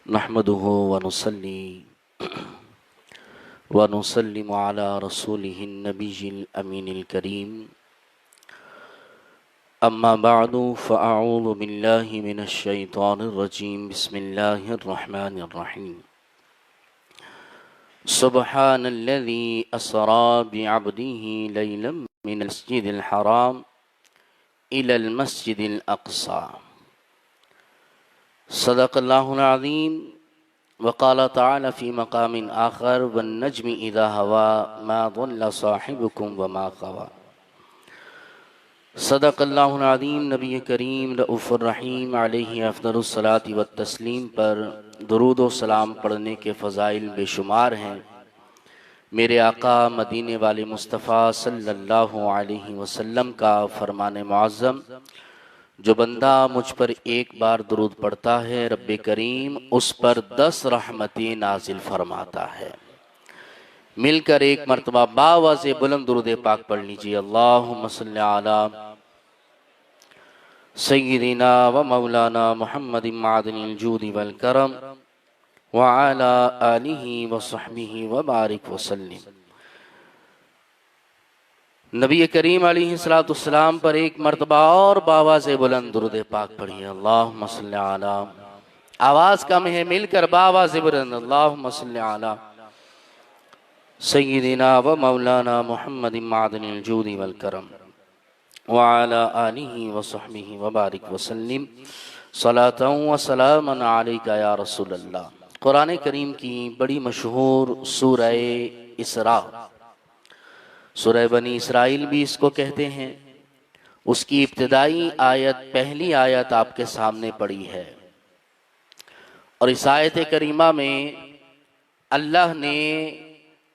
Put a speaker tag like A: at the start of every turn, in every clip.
A: नहमदुहु व नुसल्ली व नुसल्लिमु अला रसूलिहिन नबिय्यिल अमीनिल करीम। अम्मा बअदु फ़अऊज़ु बिल्लाहि मिनश शैतानिर रजीम। बिस्मिल्लाहिर रहमानिर रहीम। सुब्हानल्लज़ी अस्रा बिअब्दिही लैलन मिनल मस्जिदिल हराम इलल मस्जिदिल अक़सा। सदक़ल्लाहुल अज़ीम। वक़ाल तआला फ़ी मक़ामिन आख़र वन्नज्मि इज़ा हवा मा ज़ल्ल साहिबुकुम वमा ग़वा। सदक़ल्लाहुल अज़ीम। नबी करीम रऊफ़ुर रहीम अलैहि अफ़ज़लुस सलाति व तस्लीम पर दुरूद व सलाम पढ़ने के फ़ज़ाइल बेशुमार हैं। मेरे आका मदीने वाले मुस्तफ़ा सल्लल्लाहु अलैहि वसल्लम का फ़रमान मुअज़्ज़म, जो बंदा मुझ पर एक बार दुरूद पढ़ता है रब्बे करीम उस पर 10 रहमतें नाजिल फरमाता है। मिलकर एक मरतबा बावाज़े बुलंद दुरूद पाक पढ़ लीजिए। अल्लाहुम्मा सल्लि अला सय्यिदिना व मौलाना मुहम्मदिन मादनिल जूदि वल करम व अला आलिहि व सहबिहि व बारिक व सल्लिम। नबी करीम अलैहिस्सलाम पर एक मरतबा और बावाज़े बुलंद दुरूद पाक पढ़िए। अल्लाहुम्मा सल्लि अला, आवाज़ कम है, मिलकर बावाज़े बुलंद अल्लाहुम्मा सल्लि अला सय्यिदिना व मौलाना मुहम्मदिन मादनिल जूदि वल करम व अला आलिहि व सहबिहि व बारिक व सल्लिम। सलातन व सलामन अलैका या रसूल अल्लाह। कुरान करीम की बड़ी मशहूर सूरह इसरा, सूरह बनी इसराइल भी इसको कहते हैं। उसकी इब्तिदाई आयत, पहली आयत आपके सामने पड़ी है और इस आयत करीमा में अल्लाह ने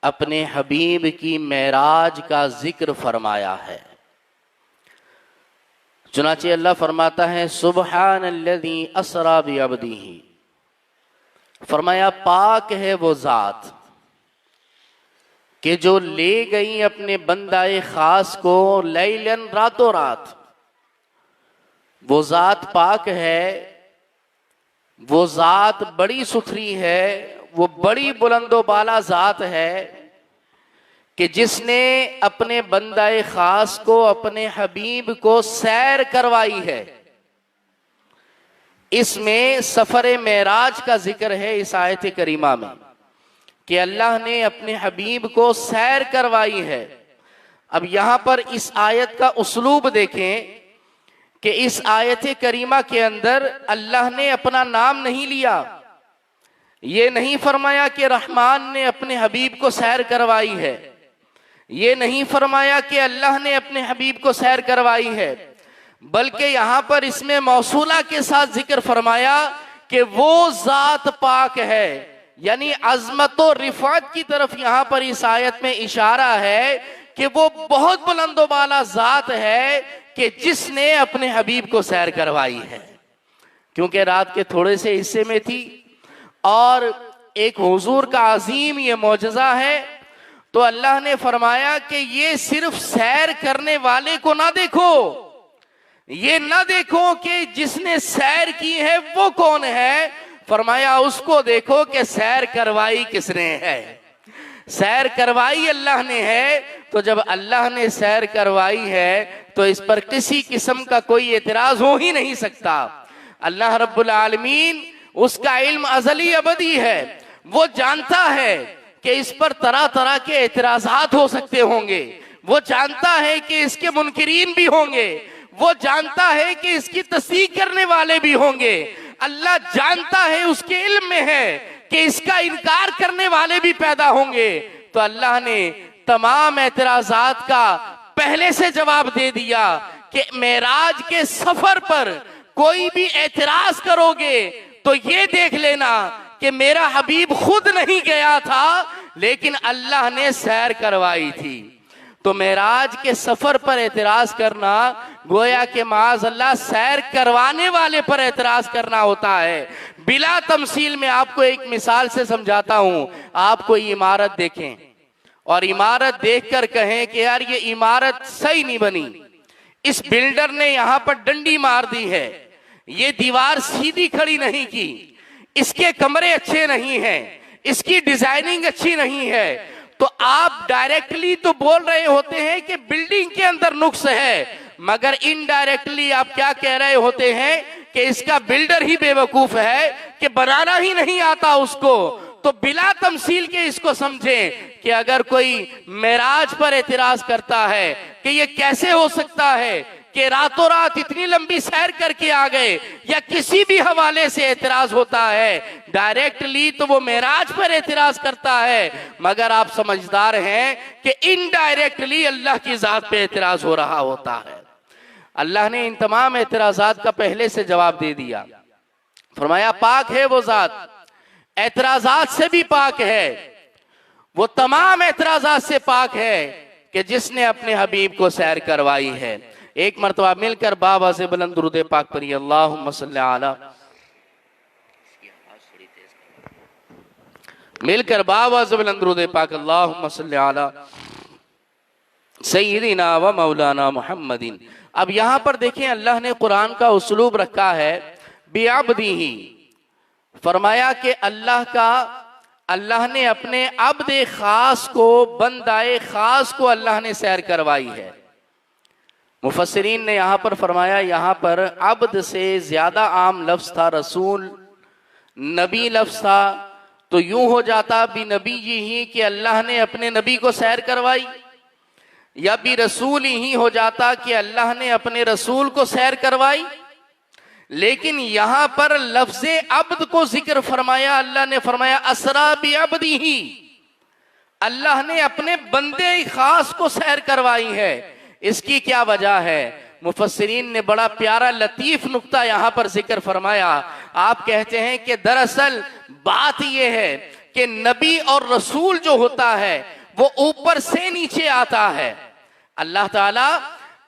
A: अपने हबीब की मेराज का जिक्र फरमाया है। चुनाचे अल्लाह फरमाता है सुब्हानल्लज़ी अस्रा बिअब्दिही, फरमाया पाक है वो जात कि जो ले गई अपने बंदाए खास को लैलन, रातों रात। वो जात पाक है, वो जात बड़ी सुथरी है, वो बड़ी बुलंदो बाला जात है कि जिसने अपने बंदाए खास को, अपने हबीब को सैर करवाई है। इसमें सफर मेराज का जिक्र है इस आयत करीमा में कि अल्लाह ने अपने हबीब को सैर करवाई है। अब यहां पर इस आयत का उसलूब देखें कि इस आयत करीमा के अंदर अल्लाह ने अपना नाम नहीं लिया। ये नहीं फरमाया कि रहमान ने अपने हबीब को सैर करवाई है, ये नहीं फरमाया कि अल्लाह ने अपने हबीब को सैर करवाई है, बल्कि यहां पर इसमें मौसूला के साथ जिक्र फरमाया कि वो जात पाक है। यानी अजमत और रिफात की तरफ यहां पर इस आयत में इशारा है कि वो बहुत बुलंदो बाला जात है कि जिसने अपने हबीब को सैर करवाई है। क्योंकि रात के थोड़े से हिस्से में थी और एक हुजूर का अजीम ये मौजज़ा है, तो अल्लाह ने फरमाया कि ये सिर्फ सैर करने वाले को ना देखो, ये ना देखो कि जिसने सैर की है वो कौन है, फरमाया उसको देखो कि सैर करवाई किसने है। सैर करवाई अल्लाह ने है, तो जब अल्लाह ने सैर करवाई है तो इस पर किसी किस्म का कोई एतराज हो ही नहीं सकता। अल्लाह रब्बुल आलमीन, उसका इल्म अजली अबदी है, वो जानता है कि इस पर तरह तरह के एतराजात हो सकते होंगे, वो जानता है कि इसके मुनकिरीन भी होंगे, वो जानता है कि इसकी तस्दीक करने वाले भी होंगे। अल्लाह जानता है, उसके इल्म में है कि इसका इनकार करने वाले भी पैदा होंगे। तो अल्लाह ने तमाम एतराजात का पहले से जवाब दे दिया कि मेराज के सफर पर कोई भी एतराज करोगे तो ये देख लेना कि मेरा हबीब खुद नहीं गया था, लेकिन अल्लाह ने सैर करवाई थी। तो मेराज के सफर पर एतराज करना गोया के माज अल्लाह सैर करवाने वाले पर एतराज करना होता है। बिला तमसील में आपको एक मिसाल से समझाता हूं। आप कोई इमारत देखें और इमारत देखकर कहें कि यार ये इमारत सही नहीं बनी, इस बिल्डर ने यहां पर डंडी मार दी है, ये दीवार सीधी खड़ी नहीं की, इसके कमरे अच्छे नहीं हैं, इसकी डिजाइनिंग अच्छी नहीं है, तो आप डायरेक्टली तो बोल रहे होते हैं कि बिल्डिंग के अंदर नुक्स है, मगर इनडायरेक्टली आप क्या कह रहे होते हैं कि इसका बिल्डर ही बेवकूफ है कि बनाना ही नहीं आता उसको। तो बिला तमसील के इसको समझें कि अगर कोई मेराज पर एतराज करता है कि ये कैसे हो सकता है कि रातों रात इतनी लंबी सैर करके आ गए, या किसी भी हवाले से एतराज होता है डायरेक्टली, तो वो मेराज पर एतराज करता है, मगर आप समझदार हैं कि इनडायरेक्टली अल्लाह की जात पे एतराज हो रहा होता है। अल्लाह ने इन तमाम एतराजात का पहले से जवाब दे दिया। फरमाया पाक है वो जात, एतराजात से भी पाक है, वो तमाम एतराजात से पाक है कि जिसने अपने हबीब को सैर करवाई है। एक मर्तबा मिलकर बाबा से बुलंद दुरूद पाक पढ़िए, अल्लाहुम्मा सल्ली अला, मिलकर बाबा से बुलंद दुरूद पाक, अल्लाहुम्मा सल्ली अला सय्यिदिना व मौलाना मुहम्मदिन। अब यहां पर देखें, अल्लाह ने कुरान का उसलूब रखा है बिअब्दिही। फरमाया कि अल्लाह ने अपने अब्द खास को, बंदाए खास को अल्लाह ने सैर करवाई है। मुफस्सिरीन ने यहाँ पर फरमाया, यहाँ पर अब्द से ज्यादा आम लफ्ज था रसूल, नबी लफ्ज था, तो यूं हो जाता भी नबी ही कि अल्लाह ने अपने नबी को सैर करवाई, या भी रसूल ही हो जाता कि अल्लाह ने अपने रसूल को सैर करवाई। लेकिन यहां पर लफ्ज़े अब्द को जिक्र फरमाया, अल्लाह ने फरमाया असरा बि अब्दिही, अल्लाह ने अपने बंदे खास को सैर करवाई है। इसकी क्या वजह है? मुफस्सिरीन ने बड़ा प्यारा लतीफ नुक्ता यहां पर जिक्र फरमाया। आप कहते हैं कि दरअसल बात यह है कि नबी और रसूल जो होता है वो ऊपर से नीचे आता है। अल्लाह ताला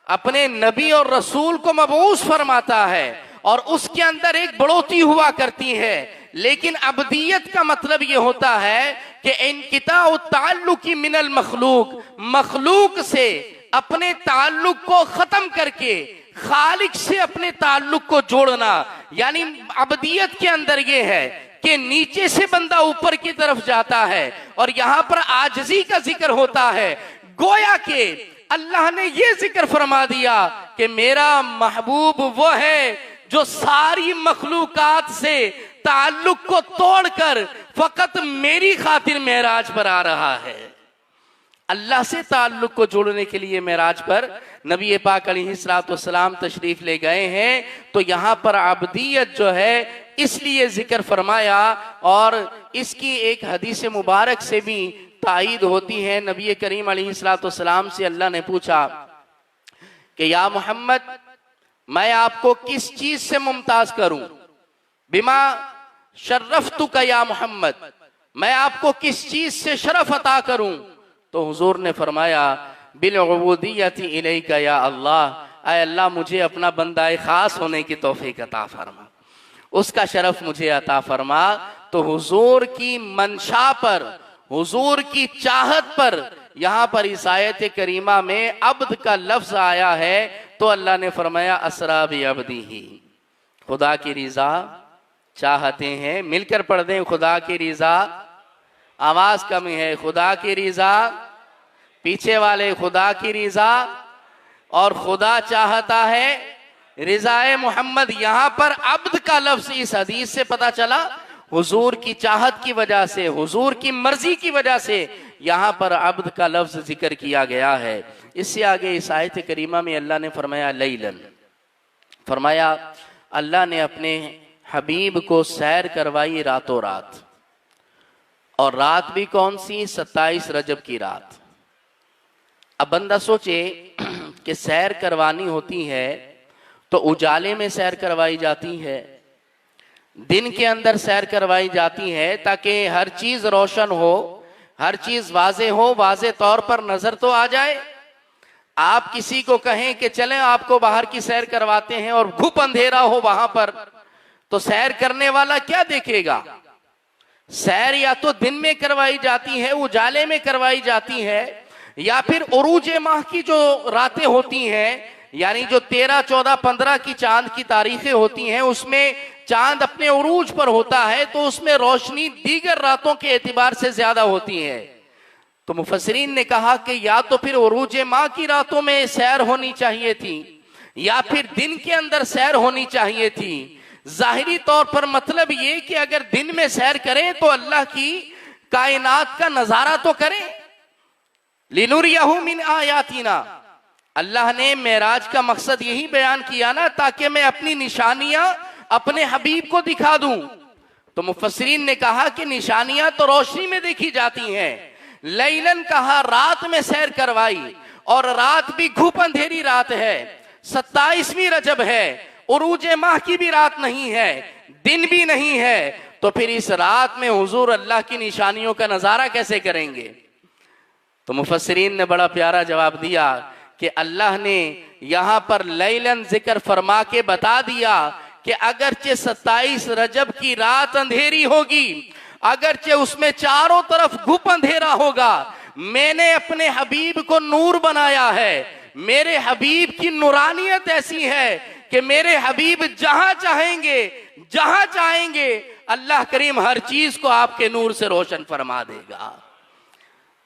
A: अपने नबी और रसूल को मबऊस फरमाता है और उसके अंदर एक बढ़ोतरी हुआ करती है, लेकिन अब्दियत का मतलब यह होता है कि इनकिताउ ताल्लुकी मिनल मखलूक, मखलूक से अपने ताल्लुक को खत्म करके खालिक से अपने ताल्लुक को जोड़ना। यानी अब्दियत के अंदर यह है कि नीचे से बंदा ऊपर की तरफ जाता है, और यहां पर आजिज़ी का जिक्र होता है। गोया के अल्लाह ने यह जिक्र फरमा दिया कि मेरा महबूब वो है जो सारी मखलूकात से ताल्लुक को तोड़कर फकत मेरी खातिर मेराज पर आ रहा है। अल्लाह से ताल्लुक को जोड़ने के लिए मेराज पर नबी पाक अलैहिस्सलाम तशरीफ ले गए हैं। तो यहाँ पर अब्दियत जो है इसलिए जिक्र फरमाया, और इसकी एक हदीस मुबारक से भी तायीद होती है। नबी करीम अलैहिस्सलाम से अल्लाह ने पूछा कि या मोहम्मद, मैं आपको किस चीज से मुमताज करूं? बिमा शर्रफ्तुका या मोहम्मद, मैं आपको किस चीज से शरफ अता करूं? तो हुजूर ने फरमाया बिल उबूदियति इलैका या अल्लाह, ऐ अल्लाह मुझे अपना बंदाए खास होने की तौफीक अता फरमा, उसका शरफ मुझे अता फरमा। तो हुजूर की मंशा पर, हुजूर की चाहत पर यहाँ पर इस आयत करीमा में अब्द का लफ्ज आया है, तो अल्लाह ने फरमाया असरा बि अब्दिही, खुदा की रिजा चाहते हैं। मिलकर पढ़ दें, खुदा की रिजा, आवाज कम है, खुदा की रिजा, पीछे वाले खुदा की रिजा, और खुदा चाहता है रिजाए मोहम्मद। यहां पर अब्द का लफ्ज इस हदीस से पता चला हुजूर की चाहत की वजह से, हुजूर की मर्जी की वजह से यहां पर अब्द का लफ्ज जिक्र किया गया है। इससे आगे इस आयत करीमा में अल्लाह ने फरमाया लैलन, फरमाया अल्लाह ने अपने हबीब को सैर करवाई रातों रात, और रात भी कौन सी? 27 रजब की रात। अब बंदा सोचे कि सैर करवानी होती है तो उजाले में सैर करवाई जाती है, दिन के अंदर सैर करवाई जाती है, ताकि हर चीज रोशन हो, हर चीज वाजे हो, वाजे तौर पर नजर तो आ जाए। आप किसी को कहें कि चलें आपको बाहर की सैर करवाते हैं और घुप अंधेरा हो वहां पर, तो सैर करने वाला क्या देखेगा? सैर या तो दिन में करवाई जाती है, उजाले में करवाई जाती है, या फिर उरूज माह की जो रातें होती हैं, यानी जो 13, 14, 15 की चांद की तारीखें होती हैं, उसमें चांद अपने उरूज पर होता है तो उसमें रोशनी दीगर रातों के एतबार से ज्यादा होती है। तो मुफस्सिरीन ने कहा कि या तो फिर उरूज माह की रातों में सैर होनी चाहिए थी या फिर दिन के अंदर सैर होनी चाहिए थी। जाहिरी तौर पर मतलब ये कि अगर दिन में सैर करें तो अल्लाह की कायनात का नजारा तो करें। लिनुरियहु मिन आयातिना, अल्लाह ने मेराज का मकसद यही बयान किया ना, ताकि मैं अपनी निशानियां अपने हबीब को दिखा दूं। तो मुफस्सिरीन ने कहा कि निशानियां तो रोशनी में देखी जाती हैं, लैलन कहा रात में सैर करवाई, और रात भी घुप अंधेरी रात है, 27वीं रजब है, उरूज माह की भी रात नहीं है, दिन भी नहीं है, तो फिर इस रात में हुजूर अल्लाह की निशानियों का नजारा कैसे करेंगे? तो मुफस्सिरीन ने बड़ा प्यारा जवाब दिया कि अल्लाह ने यहां पर लैलन जिक्र फरमा के बता दिया कि अगरचे 27 रजब की रात अंधेरी होगी, अगरचे उसमें चारों तरफ घुप अंधेरा होगा, मैंने अपने हबीब को नूर बनाया है। मेरे हबीब की नूरानियत ऐसी है कि मेरे हबीब जहां चाहेंगे जहां चाहेंगे अल्लाह करीम हर चीज को आपके नूर से रोशन फरमा देगा।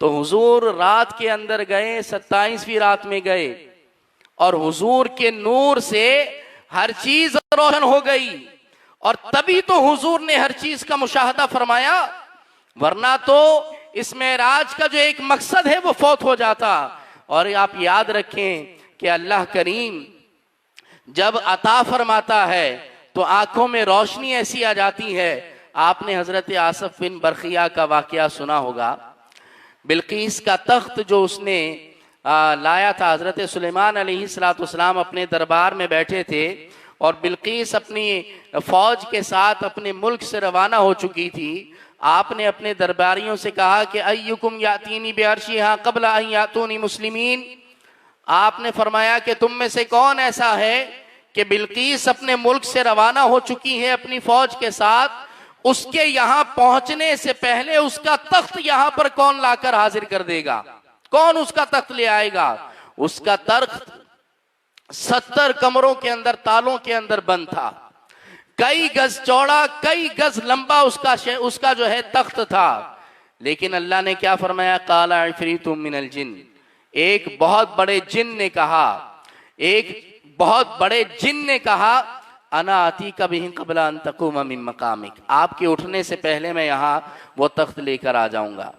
A: तो हुजूर रात के अंदर गए, 27वीं रात में गए, और हुजूर के नूर से हर चीज रोशन हो गई, और तभी तो हुजूर ने हर चीज का मुशाहदा फरमाया, वरना तो इस मेराज का जो एक मकसद है वो फौत हो जाता। और आप याद रखें कि अल्लाह करीम जब अता फरमाता है तो आंखों में रोशनी ऐसी आ जाती है। आपने हजरत आसफ बिन बरखिया का वाकया सुना होगा। बिल्कीस का तख्त जो उसने लाया था, हजरत सुलेमान अलैहिस्सलाम अपने दरबार में बैठे थे और बिल्कीस अपनी फौज के साथ अपने मुल्क से रवाना हो चुकी थी। आपने अपने दरबारियों से कहा कि अय्युकुम यातीनी बिअर्शिहा क़ब्ल अन यातूनी मुस्लिमीन। आपने फरमाया कि तुम में से कौन ऐसा है कि बिल्कीस अपने मुल्क से रवाना हो चुकी है अपनी फौज के साथ, उसके यहां पहुंचने से पहले उसका तख्त यहां पर कौन लाकर हाजिर कर देगा, कौन उसका तख्त ले आएगा? उसका तख्त 70 कमरों के अंदर तालों के अंदर बंद था, कई गज चौड़ा कई गज लंबा उसका जो है तख्त था। लेकिन अल्लाह ने क्या फरमाया? काला इफरीतुम मिनल जिन्न, एक बहुत बड़े जिन ने कहा, एक बहुत बड़े जिन ने कहा, अना आती कभी क़ब्ला अन तक़ूम मिन मकामिक, आपके उठने से पहले मैं यहाँ वो तख्त लेकर आ जाऊंगा।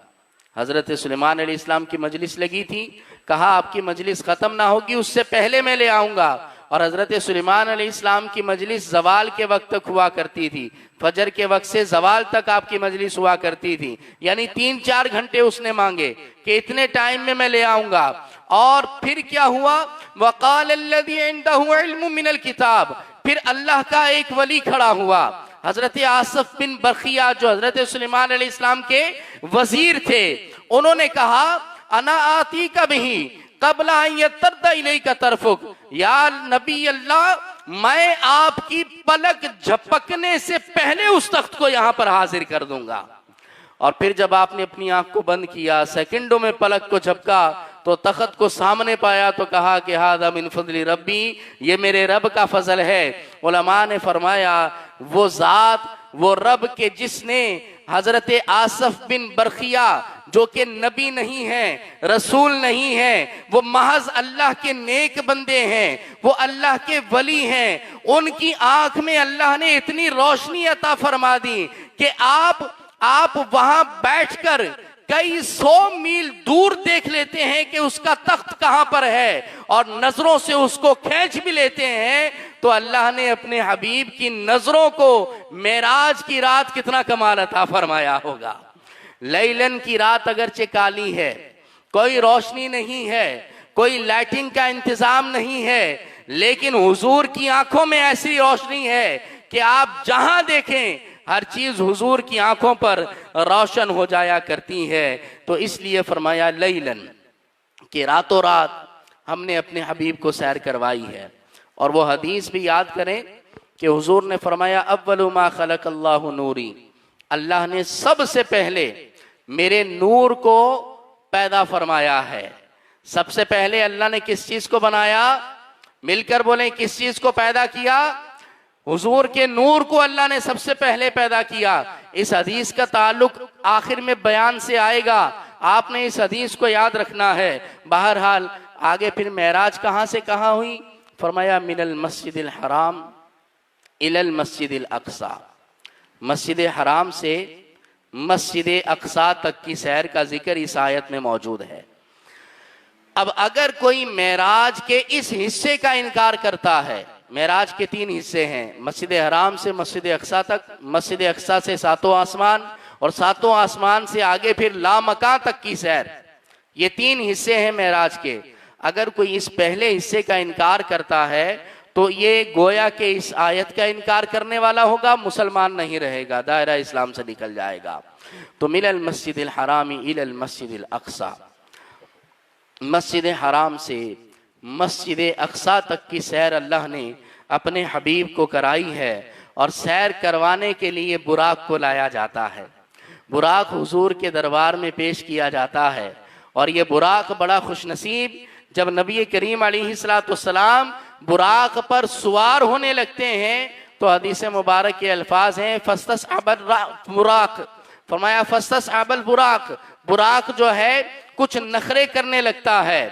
A: हजरत सुलेमान अलैहिस्सलाम की मजलिस लगी थी, कहा आपकी मजलिस खत्म ना होगी उससे पहले मैं ले आऊंगा। और हजरत सुलेमान अलैहिस्सलाम की मजलिस जवाल के वक्त तक हुआ करती थी, फजर के वक्त से जवाल तक आपकी मजलिस हुआ करती थी, यानी 3-4 घंटे उसने मांगे कि इतने टाइम में मैं ले आऊंगा। और फिर क्या हुआ? वक़ाल अल्लज़ी इंदहु इल्मुम मिनल किताब, फिर अल्लाह का एक वली खड़ा हुआ, हजरत आसफ बिन बरखिया जो हजरत सुलेमान अलैहिस्सलाम के वजीर थे। उन्होंने कहा अना आती का भी क़ब्ला अन यतरदा इलैका तरफुक, या नबी अल्लाह मैं आपकी पलक झपकने से पहले उस तख्त को यहां पर हाजिर कर दूंगा। और फिर जब आपने अपनी आंख को बंद किया, सेकंडों में पलक को झपका तो तख्त को सामने पाया तो कहा कि हादा मिन फज़ली रब्बी, ये मेरे रब का फजल है। उलमा ने फरमाया वो जात वो रब के जिसने हजरत आसफ बिन बरखिया जो कि नबी नहीं है, रसूल नहीं है, वो महज अल्लाह के नेक बंदे हैं, वो अल्लाह के वली हैं, उनकी आंख में अल्लाह ने इतनी रोशनी अता फरमा दी कि आप वहां बैठकर कई 100 मील दूर देख लेते हैं कि उसका तख्त कहां पर है, और नजरों से उसको खींच भी लेते हैं। तो अल्लाह ने अपने हबीब की नजरों को मेराज की रात कितना कमाल अता फरमाया होगा। लैलन की रात अगरचे काली है, कोई रोशनी नहीं है, कोई लाइटिंग का इंतजाम नहीं है, लेकिन हुजूर की आंखों में ऐसी रोशनी है कि आप जहां देखें हर चीज हुजूर की आंखों पर रोशन हो जाया करती है। तो इसलिए फरमाया लैलन कि रातों रात हमने अपने हबीब को सैर करवाई है। और वो हदीस भी याद करें कि हुजूर ने फरमाया अव्वलु मा खलक़ल्लाहु नूरी, अल्लाह ने सबसे पहले मेरे नूर को पैदा फरमाया है। सबसे पहले अल्लाह ने किस चीज को बनाया? मिलकर बोलें, किस चीज को पैदा किया? हुजूर के नूर को अल्लाह ने सबसे पहले पैदा किया। इस हदीस का ताल्लुक आखिर में बयान से आएगा, आपने इस हदीस को याद रखना है। बहरहाल आगे फिर मेराज कहाँ से कहाँ हुई? फरमाया मिनल मस्जिदिल हराम इलल मस्जिदिल अक्सा, मस्जिद हराम से मस्जिद अक्सा तक की सैर का जिक्र इस आयत में मौजूद है। अब अगर कोई मेराज के इस हिस्से का इनकार करता है, मेराज के 3 हिस्से हैं, मस्जिद हराम से मस्जिद अक्सा तक, मस्जिद अक्सा से 7वां आसमान, और 7वां आसमान से आगे फिर लामकां तक की सैर, ये 3 हिस्से हैं मेराज के। अगर कोई इस पहले हिस्से का इनकार करता है तो ये गोया के इस आयत का इनकार करने वाला होगा, मुसलमान नहीं रहेगा, दायरा इस्लाम से निकल जाएगा। तो मिनल मस्जिदिल हरामी इलल मस्जिदिल अक्सा, मस्जिद हराम से मस्जिद अक्सा तक की सैर अल्लाह ने अपने हबीब को कराई है। और सैर करवाने के लिए बुराक को लाया जाता है, बुराक हुजूर के दरबार में पेश किया जाता है। और ये बुराक बड़ा खुशनसीब, जब नबी करीम अलैहिस्सलाम बुराक पर सवार होने लगते हैं तो हदीस मुबारक के अल्फाज हैं फस्तस अबल बुराक, फरमाया फस्तस अबल बुराक, बुराक जो है कुछ नखरे करने लगता है।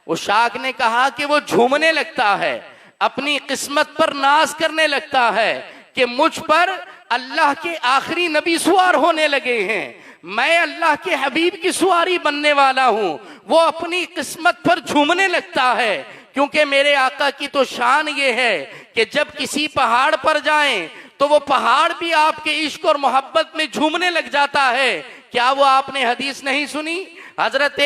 A: उस शाख ने कहा कि वो झूमने लगता है, अपनी किस्मत पर नाज करने लगता है कि मुझ पर अल्लाह के आखिरी नबी सवार होने लगे हैं, मैं अल्लाह के हबीब की सवारी बनने वाला हूं। वो अपनी किस्मत पर झूमने लगता है, क्योंकि मेरे आका की तो शान ये है कि जब किसी पहाड़ पर जाएं तो वो पहाड़ भी आपके इश्क और मोहब्बत में झूमने लग जाता है। क्या वो आपने हदीस नहीं सुनी? हजरत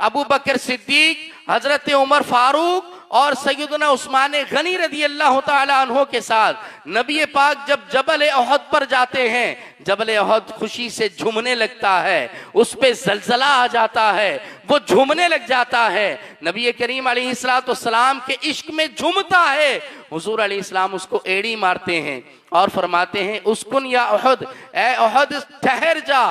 A: अबू बकर सिद्दीक, हजरत उमर फारूक और सैयदना उस्मान गनी रदी अल्लाह ताला अन्हो के साथ नबी पाक जब जबल ओहद पर जाते हैं, जबल ओहद खुशी से झूमने लगता है, उस पे जलजला आ जाता है, वो झूमने लग जाता है, नबी करीम अलैहिस्सलाम के इश्क में झूमता है। हुजूर अलैहिस्सलाम उसको एड़ी मारते हैं और फरमाते हैं उसकुन या ओहद, ए ओहद ठहर जा,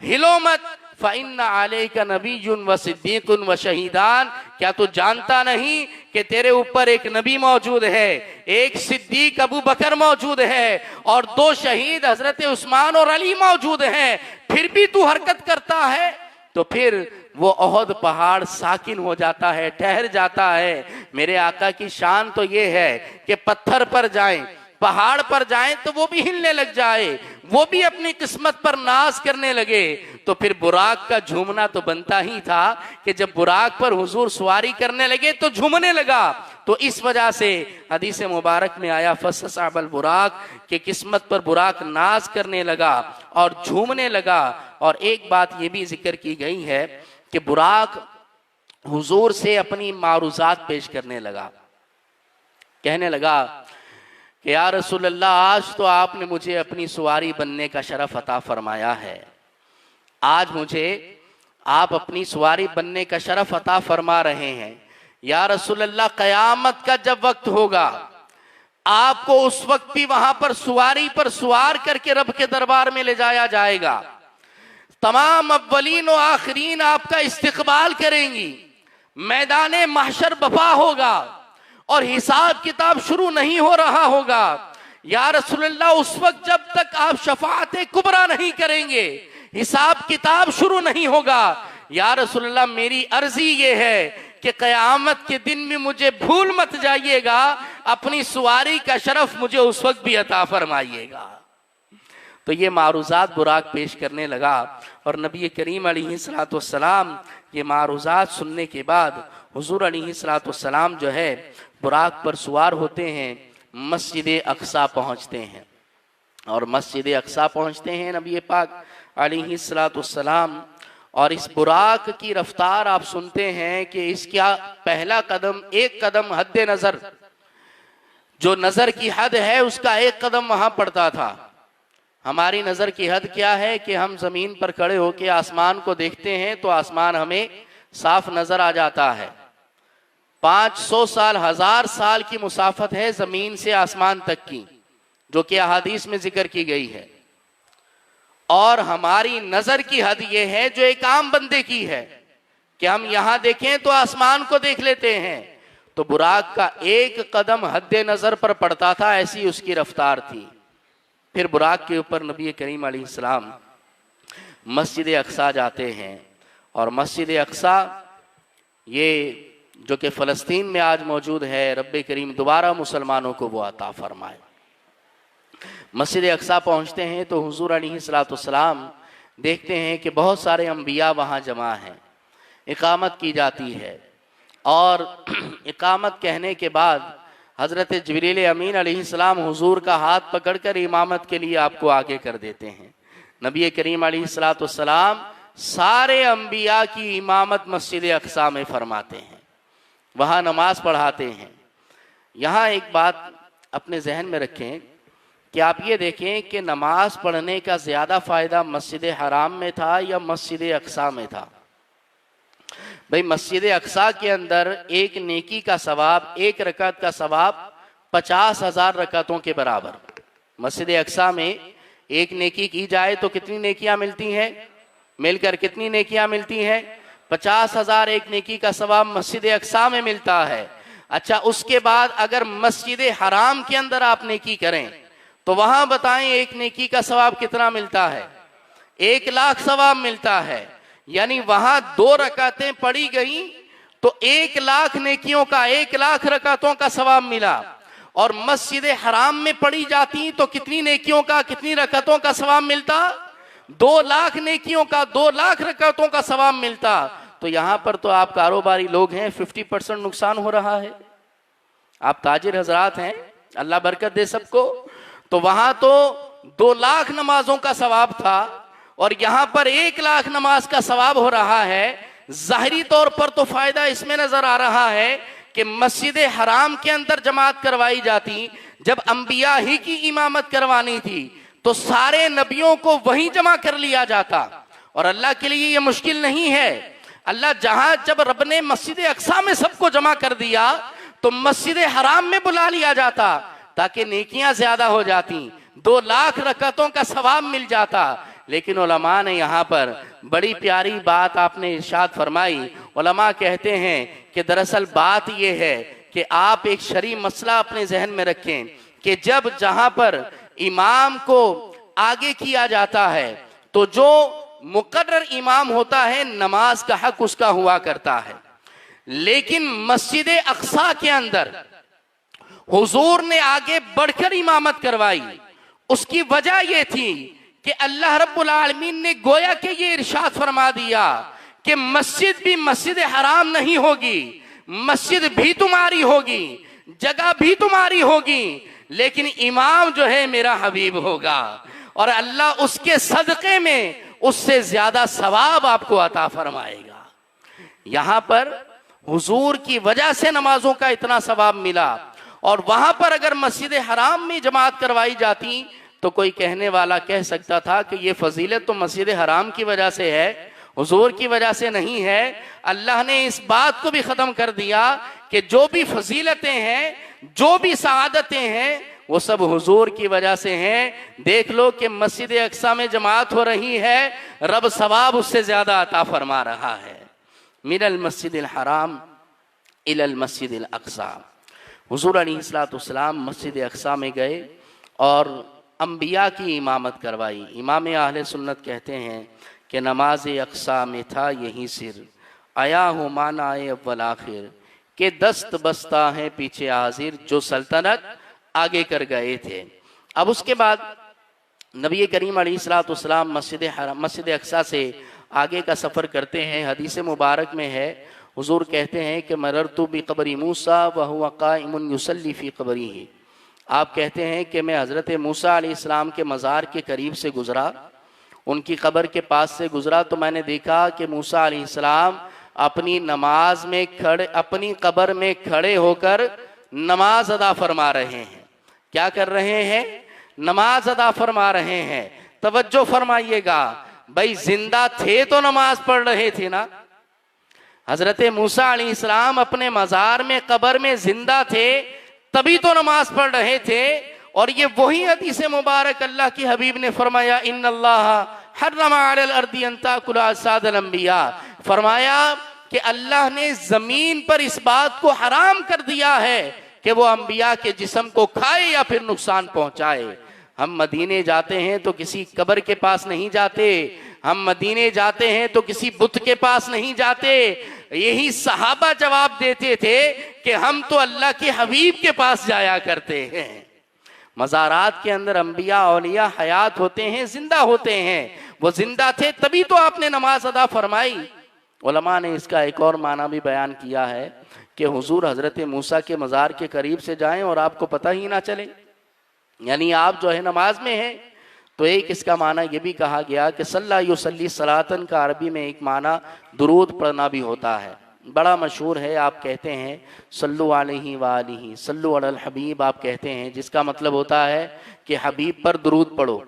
A: हिलो मत, फ़इन्ना अलैका नबियुन व सिद्दीकुन व शहीदान, क्या तू जानता नहीं कि तेरे ऊपर एक नबी मौजूद है, एक सिद्दीक अबू बकर मौजूद है और 2 शहीद हजरत उस्मान और अली मौजूद हैं, फिर भी तू हरकत करता है? तो फिर वो ओहद पहाड़ साकिन हो जाता है, ठहर जाता है। मेरे आका की शान तो ये है कि पत्थर पर जाएं, पहाड़ पर जाएं तो वो भी हिलने लग जाए, वो भी अपनी किस्मत पर नाज करने लगे। तो फिर बुराक का झूमना तो बनता ही था कि जब बुराक पर हुजूर सवारी करने लगे तो झूमने लगा। तो इस वजह से हदीस मुबारक में आया फससाबल बुराक, कि किस्मत पर बुराक नाज करने लगा और झूमने लगा। और एक बात ये भी जिक्र की गई है कि बुराक हुजूर से अपनी मारूजात पेश करने लगा, कहने लगा कि या रसूल अल्लाह, आज तो आपने मुझे अपनी सवारी बनने का शरफ अता फरमाया है, आज मुझे आप अपनी सवारी बनने का शरफ अता फरमा रहे हैं। या रसूल अल्लाह, कयामत का जब वक्त होगा आपको उस वक्त भी वहां पर सवारी पर सवार करके रब के दरबार में ले जाया जाएगा, तमाम अव्वलीन और आखिरीन आपका इस्तकबाल करेंगी, मैदान महशर बपा होगा और हिसाब किताब शुरू नहीं हो रहा होगा। या रसूलुल्लाह, उस वक्त जब तक आप शफाअत कुबरा नहीं करेंगे हिसाब किताब शुरू नहीं होगा। या रसूलुल्लाह, मेरी अर्जी ये है कि कयामत के दिन में मुझे भूल मत जाइएगा, अपनी सवारी का शरफ मुझे उस वक्त भी अता फरमाइएगा। तो ये मारूजात बुराक पेश करने लगा और नबी करीम अलैहिस्सलाम ये मारूजात सुनने के बाद हुजूर अलैहिस्सलाम जो है बुराक पर सवार होते हैं, मस्जिद अक्सा पहुंचते हैं। और मस्जिद अक्सा पहुंचते हैं नबी पाक अलैहिस्सलाम, और इस बुराक की रफ्तार आप सुनते हैं कि इसका पहला कदम, एक कदम हद नजर, जो नजर की हद है उसका एक कदम वहां पड़ता था। हमारी नजर की हद क्या है कि हम जमीन पर खड़े होकर आसमान को देखते हैं तो आसमान हमें साफ नजर आ जाता है। 500 साल, 1000 साल की मुसाफत है जमीन से आसमान तक की, जो कि अहादीस में जिक्र की गई है। और हमारी नजर की हद यह है जो एक आम बंदे की है कि हम यहां देखें तो आसमान को देख लेते हैं, तो बुराक का एक कदम हद्दे नज़र पर पड़ता था, ऐसी उसकी रफ्तार थी। फिर बुराक के ऊपर नबी करीम अलैहिस्सलाम मस्जिद अक्सा जाते हैं, और मस्जिद अक्सा ये जो कि फ़लस्तीन में आज मौजूद है, रब्बे करीम दोबारा मुसलमानों को वो अता फरमाए। मस्जिद अक्सा पहुँचते हैं तो हुज़ूर अलैहिस्सलाम देखते हैं कि बहुत सारे अम्बिया वहाँ जमा हैं, इकामत की जाती है, और इकामत कहने के बाद हज़रत जिब्रील अमीन अलैहिस्सलाम हुज़ूर का हाथ पकड़कर इमामत के लिए आपको आगे कर देते हैं। नबी करीम अलैहिस्सलाम सारे अम्बिया की इमामत मस्जिद अक्सा में फरमाते हैं, वहाँ नमाज पढ़ाते हैं। यहाँ एक बात अपने जहन में रखें कि आप ये देखें कि नमाज पढ़ने का ज़्यादा फ़ायदा मस्जिद हराम में था या मस्जिद अक्सा में था। भाई मस्जिद अक्सा के अंदर एक नेकी का सवाब, एक रकअत का सवाब 50,000 रकअतों के बराबर। मस्जिद अक्सा में एक नेकी की जाए तो कितनी नेकियां मिलती हैं? मिलकर कितनी नेकियां मिलती हैं? 50,000 एक नेकी का सवाब मस्जिद अक्सा में मिलता है। अच्छा, उसके बाद अगर मस्जिद हराम के अंदर आप नेकी करें तो वहां बताएं एक नेकी का सवाब कितना मिलता है? 1,00,000 सवाब मिलता है। यानी वहां 2 रकातें पढ़ी गई तो 1,00,000 नेकियों का, 1,00,000 रकातों का सवाब मिला। और मस्जिद हराम में पढ़ी जाती तो कितनी नेकियों का, कितनी रकातों का सवाब मिलता? 2,00,000 नेकियों का, 2,00,000 रकातों का सवाब मिलता। तो यहां पर तो आप कारोबारी लोग हैं, 50% नुकसान हो रहा है। आप ताजिर हजरात हैं, अल्लाह बरकत दे सबको। तो वहां तो 2,00,000 नमाजों का सवाब था और यहां पर 1,00,000 नमाज का सवाब हो रहा है। जाहिरी तौर पर तो फायदा इसमें नजर आ रहा है कि मस्जिद हराम के अंदर जमात करवाई जाती। जब अंबिया ही की इमामत करवानी थी तो सारे नबियों को वहीं जमा कर लिया जाता, और अल्लाह के लिए ये मुश्किल नहीं है। अल्लाह जब रब ने मस्जिद अक्सा में सबको जमा कर दिया तो मस्जिद हराम में बुला लिया जाता ताकि नेकियां ज्यादा हो जाती, 2,00,000 रकअतों का सवाब मिल जाता। लेकिन उलमा ने यहाँ पर बड़ी प्यारी बात आपने इरशाद फरमाई। उलमा कहते हैं कि दरअसल बात यह है कि आप एक शरई मसला अपने जहन में रखें कि जब जहां पर इमाम को आगे किया जाता है तो जो मुकर्रर इमाम होता है नमाज का हक उसका हुआ करता है। लेकिन मस्जिद अक्सा के अंदर हुजूर ने आगे बढ़कर इमामत करवाई। उसकी वजह यह थी कि अल्लाह रब्बुल आलमीन ने गोया के ये इरशाद फरमा दिया कि मस्जिद भी मस्जिद हराम नहीं होगी, मस्जिद भी तुम्हारी होगी, जगह भी तुम्हारी होगी, लेकिन इमाम जो है मेरा हबीब होगा और अल्लाह उसके सदक़े में उससे ज्यादा सवाब आपको अता फरमाएगा। यहां पर हुजूर की वजह से नमाजों का इतना सवाब मिला, और वहां पर अगर मस्जिद हराम में जमात करवाई जाती तो कोई कहने वाला कह सकता था कि ये फजीलत तो मस्जिद हराम की वजह से है, हुजूर की वजह से नहीं है। अल्लाह ने इस बात को भी ख़त्म कर दिया कि जो भी फजीलतें हैं, जो भी सआदतें हैं, वो सब हुजूर की वजह से हैं। देख लो कि मस्जिद अक्सा में जमात हो रही है, रब सवाब उससे ज़्यादा अता फरमा रहा है। मिनल मस्जिदिल हराम इलल मस्जिदिल अक्सा। हुजूर अलैहिस्सलाम मस्जिद अक्सा में गए और अंबिया की इमामत करवाई। इमाम अहले सुन्नत कहते हैं कि नमाज अक्सा में था यही सिर, आया हो माना अव्वल आखिर, के दस्त बस्ता है पीछे हाजिर, जो सल्तनत आगे कर गए थे। अब उसके बाद नबी करीम अलैहिस्सलाम मस्जिद अक्सा से आगे का सफ़र करते हैं। हदीस मुबारक में है, हुजूर कहते हैं कि मररतु बिक़ब्रि मूसा व हुवा क़ाइमुन युसल्ली फ़ी क़ब्रिही। आप कहते हैं कि मैं हज़रत मूसा अलैहिस्सलाम के मज़ार के करीब से गुज़रा, उनकी कब्र के पास से गुज़रा, तो मैंने देखा कि मूसा अलैहिस्सलाम अपनी नमाज में खड़े, अपनी कब्र में खड़े होकर नमाज अदा फरमा रहे हैं। क्या कर रहे हैं? नमाज अदा फरमा रहे हैं। तवज्जो फरमाइएगा, भाई जिंदा थे तो नमाज पढ़ रहे थे ना। हज़रत मूसा अलैहिस्सलाम अपने मज़ार में, कब्र में जिंदा थे तभी तो नमाज पढ़ रहे थे। और ये वही हदीस मुबारक अल्लाह के हबीब ने फरमाया, इन्नल्लाह हर्रमा अलल अर्दी अन ताकुला अजसादल अंबिया, फरमाया कि अल्लाह ने जमीन पर इस बात को हराम कर दिया है कि वो अंबिया के जिस्म को खाए या फिर नुकसान पहुंचाए। हम मदीने जाते हैं तो किसी कब्र के पास नहीं जाते, हम मदीने जाते हैं तो किसी बुत के पास नहीं जाते। यही सहाबा जवाब देते थे कि हम तो अल्लाह के हबीब के पास जाया करते हैं। मज़ारात के अंदर अंबिया औलिया हयात होते हैं, जिंदा होते हैं। वो जिंदा थे तभी तो आपने नमाज अदा फरमाई। उलमा ने इसका एक और माना भी बयान किया है कि हुजूर हजरत मूसा के मज़ार के करीब से जाएं और आपको पता ही ना चले, यानी आप जो है नमाज में हैं। तो एक इसका माना यह भी कहा गया कि सल्ला युसल्ली सलातन का अरबी में एक माना दुरूद पढ़ना भी होता है, बड़ा मशहूर है। आप कहते हैं सल्लु अलैहि व आलिहि, सल्लु अलल हबीब आप कहते हैं, जिसका मतलब होता है कि हबीब पर दुरूद पढ़ो।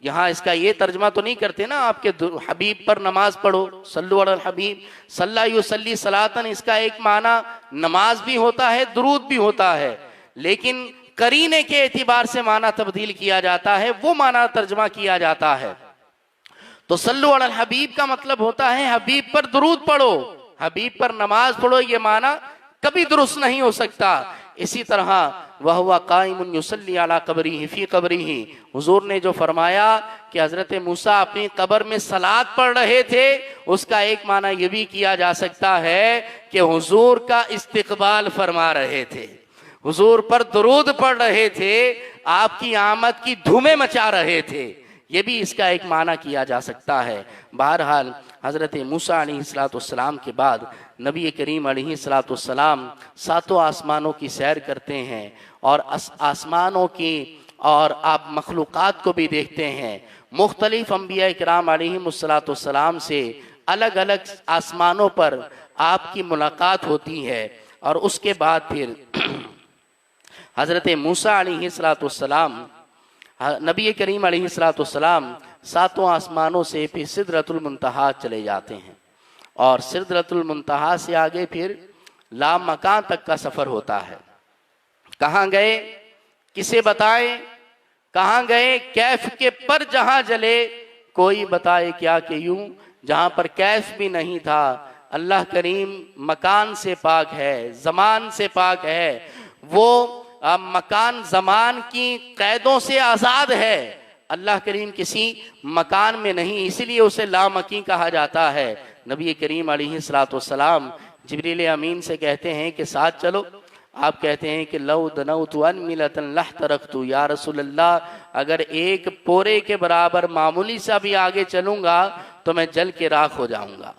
A: यहाँ इसका ये तर्जमा तो नहीं करते ना आपके हबीब पर नमाज पढ़ो, सल्लु अलल हबीब। सल्ला युसल्ली सलातन इसका एक माना नमाज भी होता है, दुरूद भी होता है, लेकिन करीने के एतिबार से माना तब्दील किया जाता है, वो माना तर्जमा किया जाता है। तो सल्लु अलल हबीब का मतलब होता है हबीब पर दुरूद पढ़ो, हबीब पर नमाज पढ़ो। ये माना कभी दुरुस्त नहीं हो सकता। इसी तरह वह हुआ काइमुन युसल्ली अला कब्रिही फी कब्रिही, हुजूर ने जो फरमाया कि हजरत मूसा अपनी कब्र में सलात पढ़ रहे थे, उसका एक माना यह भी किया जा सकता है कि हुजूर का इस्तिकबाल फरमा रहे थे, हुजूर पर दुरूद पढ़ रहे थे, आपकी आमद की धूमें मचा रहे थे। ये भी इसका एक माना किया जा सकता है। बहरहाल हज़रत मूसा अलैहिस्सलाम के बाद नबी करीम अलैहिस्सलाम सातों आसमानों की सैर करते हैं और आसमानों की और आप मखलूक़ात को भी देखते हैं। मुख्तलिफ अंबिया किराम अलैहिमुस्सलाम से अलग अलग आसमानों पर आपकी मुलाकात होती है और उसके बाद फिर हज़रत मूसा अलैहिस्सलाम नबी करीम अलैहिस्सलाम सातों आसमानों से फिर सिदरतुल मुंतहा चले जाते हैं और सिदरतुल मुंतहा से आगे फिर लामकान तक का सफ़र होता है। कहाँ गए, किसे बताएं, कहाँ गए? कैफ के पर जहाँ जले कोई बताए क्या कि यूं, जहाँ पर कैफ भी नहीं था। अल्लाह करीम मकान से पाक है, ज़मान से पाक है, वो मकान ज़मान की कैदों से आज़ाद है। अल्लाह करीम किसी मकान में नहीं, इसीलिए उसे लामकी कहा जाता है। नबी करीम अलैहिस्सलाम जिब्रील अमीन से कहते हैं कि साथ चलो। आप कहते हैं कि लौ दनौतु अन मिलतन लह तरक्तु, या रसूल अल्लाह, अगर एक पोरे के बराबर मामूली सा भी आगे चलूँगा तो मैं जल के राख हो जाऊँगा,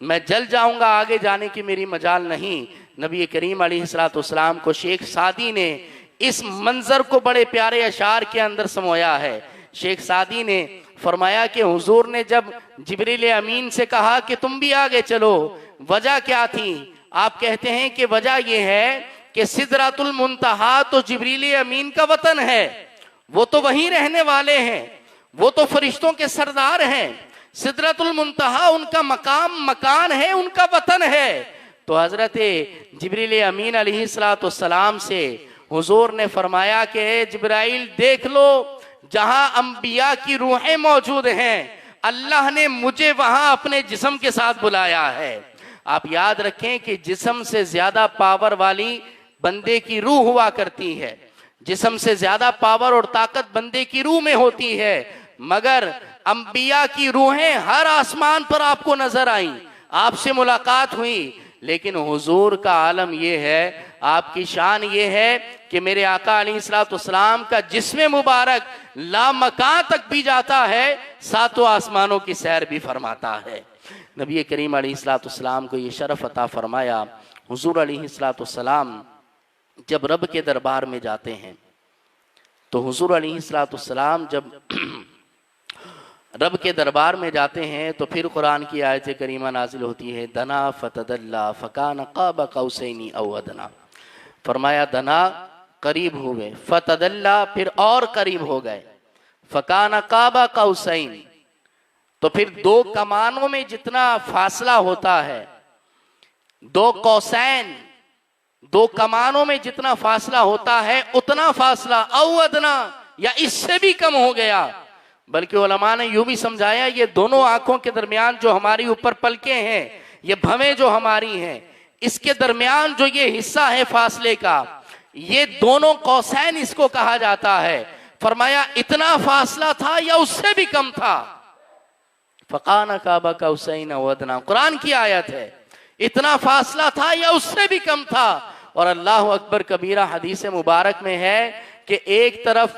A: मैं जल जाऊँगा, आगे जाने की मेरी मजाल नहीं। नबी करीम अलैहिस्सलाम को शेख सादी ने इस मंजर को बड़े प्यारे अशार के अंदर समोया है। शेख सादी ने फरमाया कि हुजूर ने जब जिब्रील अमीन से कहा कि तुम भी आगे चलो, वजह क्या थी? आप कहते हैं कि वजह यह है कि सिदरतुल मुंतहा तो जिब्रील अमीन का वतन है, वो तो वहीं रहने वाले हैं, वो तो फरिश्तों के सरदार हैं। सिदरतुल मुंतहा उनका मकान है, उनका वतन है। तो हजरत जिब्रील अमीन अलैहिस्सलाम से हुजूर ने फरमाया कि जिब्राइल देख लो, जहां अंबिया की रूहें मौजूद हैं, अल्लाह ने मुझे वहां अपने जिस्म के साथ बुलाया है। आप याद रखें कि जिस्म से ज्यादा पावर वाली बंदे की रूह हुआ करती है, जिस्म से ज्यादा पावर और ताकत बंदे की रूह में होती है, मगर अंबिया की रूहें हर आसमान पर आपको नजर आई, आपसे मुलाकात हुई। लेकिन हुजूर का आलम यह है, आपकी शान ये है कि मेरे आका अलैहिस्सलाम का जिस्म मुबारक लामकान तक भी जाता है, सातों आसमानों की सैर भी फरमाता है। नबी करीम अलैहिस्सलाम को ये शरफ अता फरमाया। हुजूर अलैहिस्सलाम जब रब के दरबार में जाते हैं तो हुजूर अलैहिस्सलाम जब रब के दरबार में जाते हैं तो फिर कुरान की आयत करीमा नाजिल होती है, दना फतदल्ला फकान क़ाब क़ौसैनी औ अदना। फरमाया दना करीब हुए, फतदल्ला फिर और करीब हो गए, फकान क़ाब क़ौसैन तो फिर दो कमानों में जितना फासला होता है, दो कौसैन दो कमानों में जितना फासला होता है उतना फासला औ अदना या इससे भी कम हो गया। बल्कि उलमा ने यूं भी समझाया, ये दोनों आंखों के दरमियान जो हमारी ऊपर पलकें हैं, ये भवें जो हमारी हैं, इसके दरमियान जो ये हिस्सा है फासले का, ये दोनों कौसैन इसको कहा जाता है। फरमाया इतना फासला था या उससे भी कम था। फकाना काबा का हुसैन वदना, कुरान की आयत है। इतना फासला था या उससे भी कम था। और अल्लाह अकबर कबीरा हदीस मुबारक में है कि एक तरफ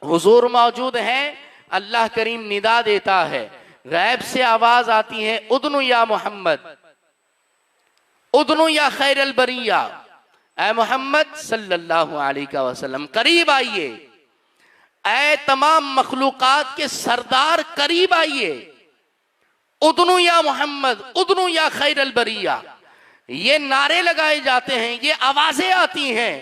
A: हुजूर मौजूद हैं, अल्लाह करीम निदा देता है, गैब से आवाज आती है, उदनु या मोहम्मद, उदनु या खैर अल बरिया, ऐ मोहम्मद सल्लल्लाहु अलैहि वसल्लम करीब आइए, ऐ तमाम मखलूकात के सरदार करीब आइए। उदनु या मोहम्मद, उदनु या खैर अल बरिया, ये नारे लगाए जाते हैं, ये आवाजें आती हैं।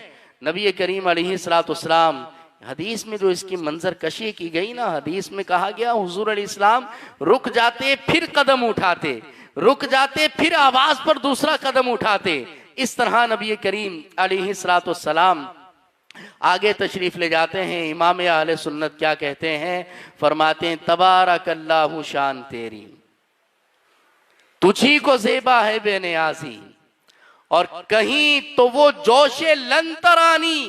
A: नबी करीम अलैहिस्सलातु वस्सलाम, हदीस में जो इसकी मंजर कशी की गई ना, हदीस में कहा गया हुजूर अलैहिस्सलाम रुक जाते फिर कदम उठाते, रुक जाते फिर आवाज पर दूसरा कदम उठाते। इस तरह नबी करीम अलैहिस्सलातु वस्सलाम आगे तशरीफ ले जाते हैं। इमाम अहले सुन्नत क्या कहते हैं, फरमाते हैं तबारकल्लाहु शान तेरी, तुझी को ज़ेबा है बेनियाज़ी, और कहीं तो वो जोशे लंतरानी।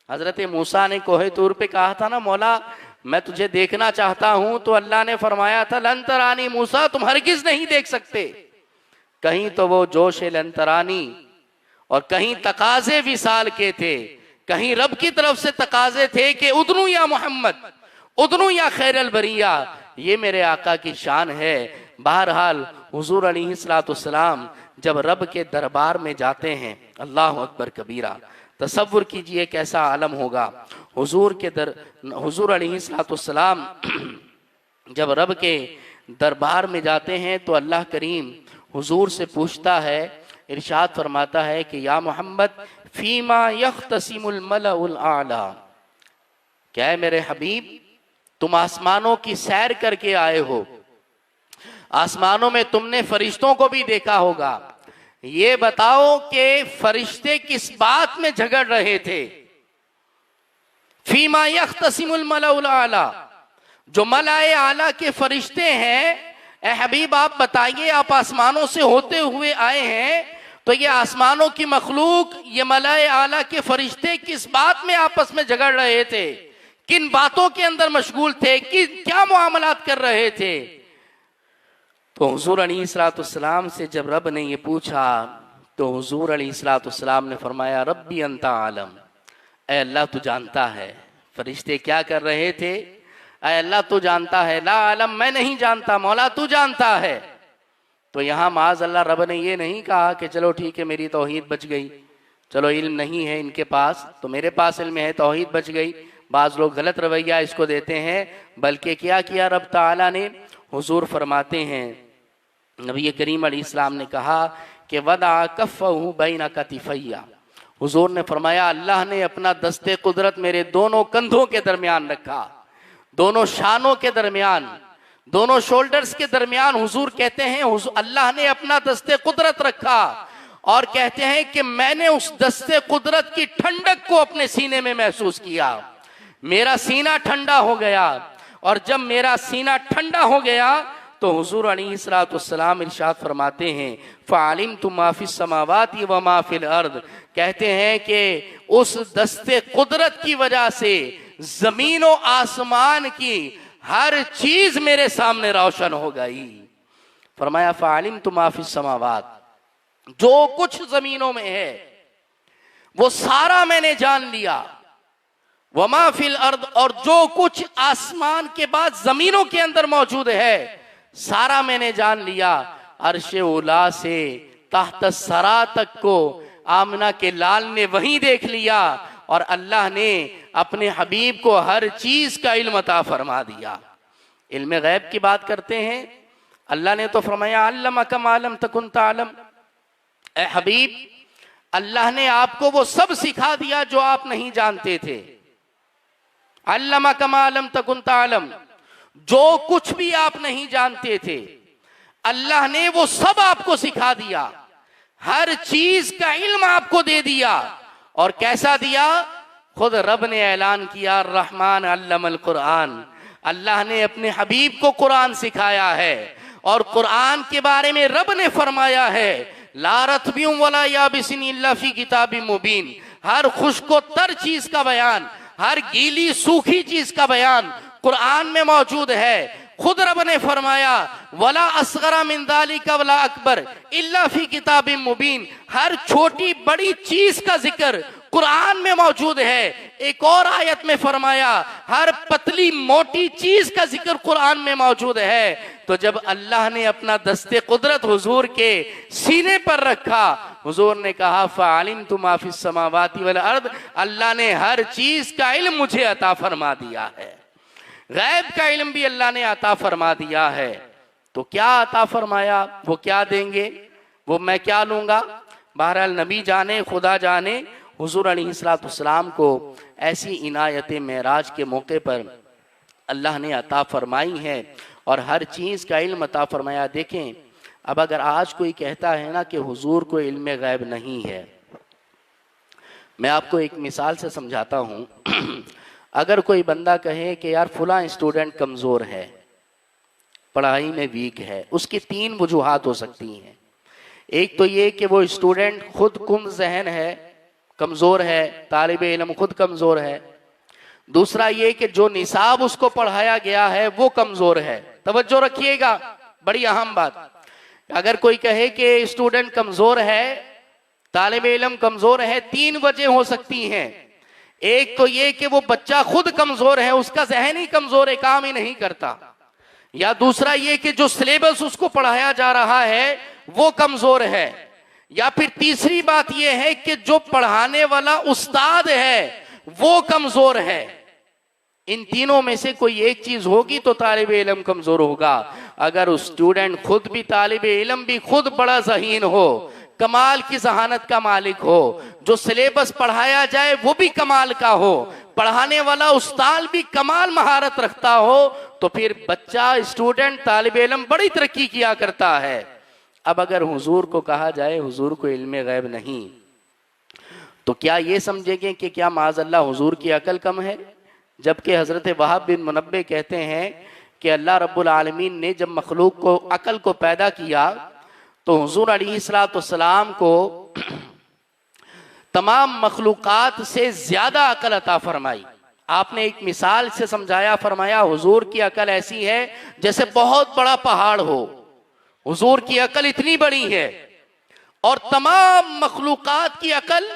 A: हजरत मूसा ने कोहे तूर पे कहा था ना, मौला मैं तुझे देखना चाहता हूं, तो अल्लाह ने फरमाया था लंतरानी मूसा, तुम हरगिज नहीं देख सकते। कहीं तो वो जोशे लंतरानी, और कहीं तकाजे विसाल के थे, कहीं रब की तरफ से तकाजे थे कि उदनु या मोहम्मद, उदनु या खैर अल बरिया, ये मेरे आका की शान है। बहरहाल हुजूर अलैहिस्सलातु वस्सलाम जब रब के दरबार में जाते हैं, अल्लाह अकबर कबीरा, तसव्वुर कीजिए कैसा आलम होगा। हुजूर अलैहिस्सलातु वस्सलाम जब रब के दरबार में जाते हैं तो अल्लाह करीम हुजूर से पूछता है, इरशाद फरमाता है कि या मोहम्मद फीमा यख्तसिमुल मलाउल आला, क्या है मेरे हबीब, तुम आसमानों की सैर करके आए हो, आसमानों में तुमने फरिश्तों को भी देखा होगा, ये बताओ कि फरिश्ते किस बात में झगड़ रहे थे। फीमा यख्तसिमुल मलाउल आला, जो मलाए आला के फरिश्ते हैं, ए हबीब आप बताइए, आप आसमानों से होते हुए आए हैं, तो ये आसमानों की मखलूक, ये मलाए आला के फरिश्ते किस बात में आपस में झगड़ रहे थे, किन बातों के अंदर मशगूल थे, क्या मुआमलात कर रहे थे। तो हुजूर अलैहिस्सलातु वस्सलाम से जब रब ने ये पूछा, तो हुजूर अलैहिस्सलातु वस्सलाम ने फरमाया रब्बी अंता आलम, ऐ अल्लाह तू जानता है फरिश्ते क्या कर रहे थे, ऐ अल्लाह तू जानता है, ला आलम मैं नहीं जानता, मौला तू जानता है। तो यहाँ माज़ अल्लाह रब ने ये नहीं कहा कि चलो ठीक है मेरी तौहीद बच गई, चलो इल्म नहीं है इनके पास तो मेरे पास इल्म है, तौहीद बच गई। बाज़ लोग गलत रवैया इसको देते हैं, बल्कि क्या किया रब ताला ने, हुजूर फरमाते हैं, नबी करीम अलैहिस्सलाम ने कहा कि वदा कफ़हु बैना कतिफ़ैया, हुजूर ने फरमाया अल्लाह ने अपना दस्ते कुदरत मेरे दोनों कंधों के दरमियान रखा, दोनों शानों के दरमियान, दोनों शोल्डर्स के दरमियान। हुजूर कहते हैं अल्लाह ने अपना दस्ते कुदरत रखा, और कहते हैं कि मैंने उस दस्ते कुदरत की ठंडक को अपने सीने में महसूस किया, मेरा सीना ठंडा हो गया, और जब मेरा सीना ठंडा हो गया तो हुजूर अलैहिस्सलातु वस्सलाम इरशाद फरमाते हैं फ़अलिमतु मा फिस समावाति व मा फिल अर्द, कहते हैं कि उस दस्ते कुदरत की वजह से जमीन और आसमान की हर चीज मेरे सामने रोशन हो गई। फरमाया फ़अलिमतु मा फिस समावात, जो कुछ जमीनों में है वो सारा मैंने जान लिया, वमा फिल अर्द, और जो कुछ आसमान के बाद जमीनों के अंदर मौजूद है सारा मैंने जान लिया। अर्शे उला से तहत सरा तक को आमना के लाल ने वहीं देख लिया, और अल्लाह ने अपने हबीब को हर चीज का इल्म अता फरमा दिया। इल्म गैब की बात करते हैं, अल्लाह ने तो फरमाया अल्लमका मा लम तकुन तालम, ए हबीब अल्लाह ने आपको वो सब सिखा दिया जो आप नहीं जानते थे। अल्लमका मा लम तकुन तालम, जो कुछ भी आप नहीं जानते थे अल्लाह ने वो सब आपको सिखा दिया, हर चीज का इल्म आपको दे दिया। और कैसा दिया, खुद रब ने ऐलान किया रहमान अल्लमल कुरान, अल्लाह ने अपने हबीब को कुरान सिखाया है। और कुरान के बारे में रब ने फरमाया है ला रत्बियुम वला याबिसिन इल्ला फी किताबिम मुबीन, हर खुश्को तर चीज का बयान, हर गीली सूखी चीज का बयान कुरान में मौजूद है। खुद रब ने फरमाया वला असगरा मिन दालिका वला अकबर इल्ला फी किताबिम मुबीन, हर छोटी बड़ी चीज का जिक्र कुरान में मौजूद है। एक और आयत में फरमाया हर पतली मोटी चीज का जिक्र कुरान में मौजूद है। तो जब अल्लाह ने अपना दस्ते कुदरत हुजूर के सीने पर रखा, हुजूर ने कहा फ़अलिमतु मा फिस समावाति वल अर्द, अल्लाह ने हर चीज का इल्म मुझे अता फरमा दिया है, गैब का इल्म भी अल्लाह ने अता फरमा दिया है। तो क्या अता फरमाया, वो क्या देंगे, वो मैं क्या लूंगा? बहरहाल नबी जाने खुदा जाने, हुजूर अलैहिस्सलाम को ऐसी इनायत मेराज के मौके पर अल्लाह ने अता फरमाई है और हर चीज़ का इल्म अता फरमाया। देखें, अब अगर आज कोई कहता है ना कि हुजूर को इल्म गैब नहीं है, मैं आपको एक मिसाल से समझाता हूँ। अगर कोई बंदा कहे कि यार फुला स्टूडेंट कमज़ोर है, पढ़ाई में वीक है, उसकी तीन वजूहात हो सकती हैं। एक तो ये कि वो स्टूडेंट खुद कुम जहन है, कमज़ोर है, तालिब इल्म खुद कमज़ोर है। दूसरा ये कि जो निसाब उसको पढ़ाया गया है वो कमज़ोर है। तवज्जो रखिएगा, बड़ी अहम बात। अगर कोई कहे कि स्टूडेंट कमज़ोर है, तालिब इल्म कमज़ोर है, तीन वजह हो सकती हैं। एक तो ये कि वो बच्चा खुद कमज़ोर है, उसका जहन ही कमज़ोर है, काम ही नहीं करता। या दूसरा ये कि जो सिलेबस उसको पढ़ाया जा रहा है वो कमज़ोर है। या फिर तीसरी बात यह है कि जो पढ़ाने वाला उस्ताद है वो कमज़ोर है। इन तीनों में से कोई एक चीज होगी तो तालिब इल्म कमज़ोर होगा। अगर स्टूडेंट खुद भी, तालिब इल्म भी खुद बड़ा ज़हीन हो, कमाल की जहानत का मालिक हो, जो सिलेबस पढ़ाया जाए वो भी कमाल का हो, पढ़ाने वाला उस्ताद भी कमाल महारत रखता हो, तो फिर बच्चा, स्टूडेंट, तालिब इल्म बड़ी तरक्की किया करता है। अब अगर हुजूर को कहा जाए हुजूर को इल्म गैब नहीं, तो क्या ये समझेंगे कि क्या माज़अल्लाह हुजूर की अकल कम है? जबकि हज़रत वहाब बिन मुनब्बे कहते हैं कि अल्लाह रब्बुल आलमीन ने जब मखलूक को, अकल को पैदा किया तो हुजूर अलैहिस्सलाम को तमाम मखलूकात से ज्यादा अकल अता फरमाई। आपने एक मिसाल से समझाया, फरमाया हुजूर की अकल ऐसी है जैसे बहुत बड़ा पहाड़ हो। हुजूर की अकल इतनी बड़ी है और तमाम मखलूकात की अकल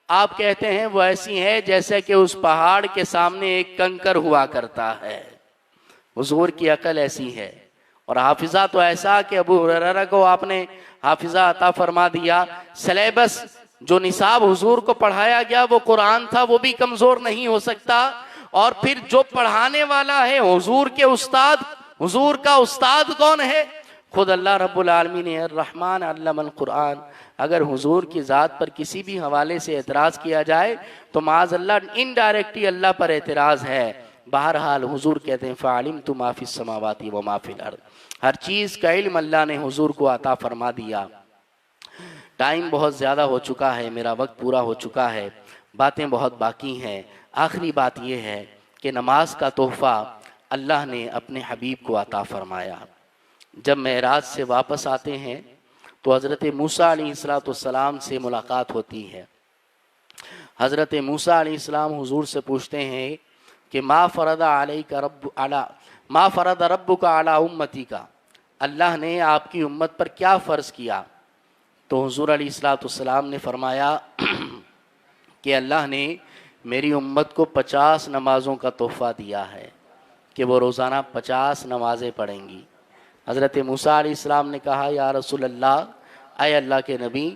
A: आप कहते हैं वो ऐसी है जैसे कि उस पहाड़ के सामने एक कंकर हुआ करता है। हुजूर की अकल ऐसी है। और हाफिजा तो ऐसा कि अबू हुरैरा को आपने हाफिजा अता फरमा दिया। सिलेबस जो निसाब हुजूर को पढ़ाया गया वो कुरान था, वो भी कमजोर नहीं हो सकता। और फिर जो पढ़ाने वाला है हुजूर के उस्ताद, हुजूर का उस्ताद कौन है? खुद अल्लाह रब्बुल आलमीन है, रहमान अल्लमल कुरान। अगर हुजूर की ज़ात पर किसी भी हवाले से एतराज़ किया जाए तो माज़अल्लाह इनडायरेक्टली अल्लाह पर एतराज़ है। बहरहाल हुजूर कहते हैं फ़अलिमतु मा फिस समावाति व मा फिल अर्द, हर चीज़ का इल्म अल्लाह ने हुजूर को अता फरमा दिया। टाइम बहुत ज़्यादा हो चुका है, मेरा वक्त पूरा हो चुका है, बातें बहुत बाकी हैं। आखिरी बात यह है कि नमाज का तोहफ़ा अल्लाह ने अपने हबीब को अता फरमाया। जब मेराज से वापस आते हैं तो हज़रत मूसा अलैहिस्सलाम से मुलाकात होती है। हज़रत मूसा अलैहिस्सलाम हुजूर से पूछते हैं कि मा फ़रदा रब्बुका अला उम्मती का, अल्लाह ने आपकी उम्मत पर क्या फ़र्ज़ किया? तो हुजूर अलैहिस्सलाम ने फरमाया कि अल्लाह ने मेरी उम्मत को 50 नमाज़ों का तोहफ़ा दिया है कि वो रोज़ाना 50 नमाज़ें पढ़ेंगी। हज़रत मूसा अलैहिस्सलाम ने कहा या रसूल अल्लाह, अय अल्लाह के नबी,